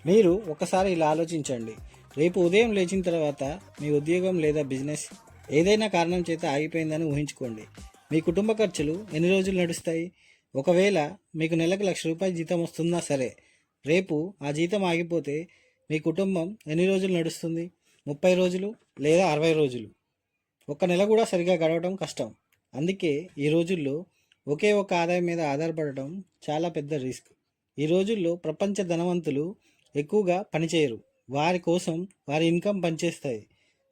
మీరు ఒకసారి ఇలా ఆలోచించండి. రేపు ఉదయం లేచిన తర్వాత మీ ఉద్యోగం లేదా బిజినెస్ ఏదైనా కారణం చేత ఆగిపోయిందని ఊహించుకోండి. మీ కుటుంబ ఖర్చులు ఎన్ని రోజులు నడుస్తాయి? ఒకవేళ మీకు నెలకు ₹1,00,000 జీతం వస్తున్నా సరే, రేపు ఆ జీతం ఆగిపోతే మీ కుటుంబం ఎన్ని రోజులు నడుస్తుంది? 30 రోజులు లేదా 60 రోజులు? ఒక నెల కూడా సరిగా గడవడం కష్టం. అందుకే ఈ రోజుల్లో ఒకే ఒక ఆదాయం మీద ఆధారపడటం చాలా పెద్ద రిస్క్. ఈ రోజుల్లో ప్రపంచ ధనవంతులు ఎక్కువగా పనిచేయరు. వారి కోసం వారి ఇన్కమ్ పనిచేస్తాయి.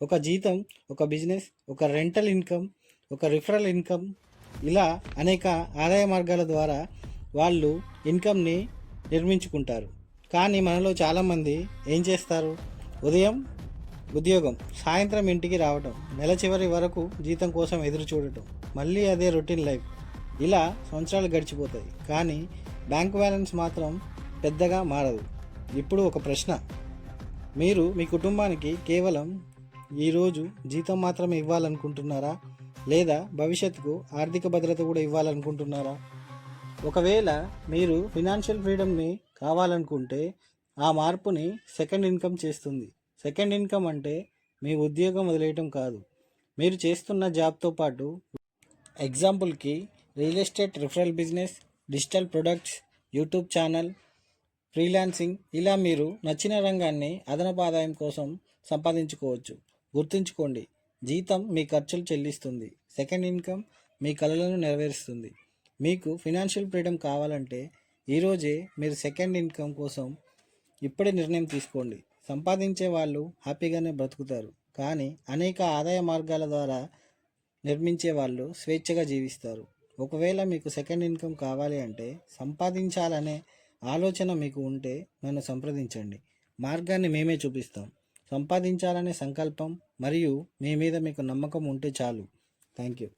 ఒక జీతం, ఒక బిజినెస్, ఒక రెంటల్ ఇన్కమ్, ఒక రిఫరల్ ఇన్కమ్, ఇలా అనేక ఆదాయ మార్గాల ద్వారా వాళ్ళు ఇన్కమ్ని నిర్మించుకుంటారు. కానీ మనలో చాలామంది ఏం చేస్తారు? ఉదయం ఉద్యోగం, సాయంత్రం ఇంటికి రావటం, నెల చివరి వరకు జీతం కోసం ఎదురు చూడటం, మళ్ళీ అదే రొటీన్ లైఫ్. ఇలా సంవత్సరాలు గడిచిపోతాయి, కానీ బ్యాంక్ బ్యాలెన్స్ మాత్రం పెద్దగా మారదు. ఇప్పుడు ఒక ప్రశ్న: మీరు మీ కుటుంబానికి కేవలం ఈరోజు జీతం మాత్రమే ఇవ్వాలనుకుంటున్నారా, లేదా భవిష్యత్తుకు ఆర్థిక భద్రత కూడా ఇవ్వాలనుకుంటున్నారా? ఒకవేళ మీరు ఫినాన్షియల్ ఫ్రీడమ్ని కావాలనుకుంటే, ఆ మార్పుని సెకండ్ ఇన్కమ్ చేస్తుంది. సెకండ్ ఇన్కమ్ అంటే మీ ఉద్యోగం వదిలేయటం కాదు, మీరు చేస్తున్న జాబ్తో పాటు. ఎగ్జాంపుల్కి, real estate, referral business, digital products, YouTube channel, freelancing, ఇలా మీరు నచ్చిన రంగాన్ని అదనపు ఆదాయం కోసం సంపాదించుకోవచ్చు. గుర్తుంచుకోండి, జీతం మీ ఖర్చులు చెల్లిస్తుంది, సెకండ్ ఇన్కమ్ మీ కలలను నెరవేరుస్తుంది. మీకు ఫినాన్షియల్ ఫ్రీడమ్ కావాలంటే ఈరోజే మీరు సెకండ్ ఇన్కమ్ కోసం ఇప్పుడే నిర్ణయం తీసుకోండి. సంపాదించే వాళ్ళు హ్యాపీగానే బ్రతుకుతారు, కానీ అనేక ఆదాయ మార్గాల ద్వారా నిర్మించే వాళ్ళు స్వేచ్ఛగా జీవిస్తారు. ఒకవేళ మీకు సెకండ్ ఇన్కమ్ కావాలి అంటే, సంపాదించాలనే ఆలోచన మీకు ఉంటే నన్ను సంప్రదించండి. మార్గాన్ని మేమే చూపిస్తాం. సంపాదించాలనే సంకల్పం మరియు మీ మీద మీకు నమ్మకం ఉంటే చాలు. Thank you.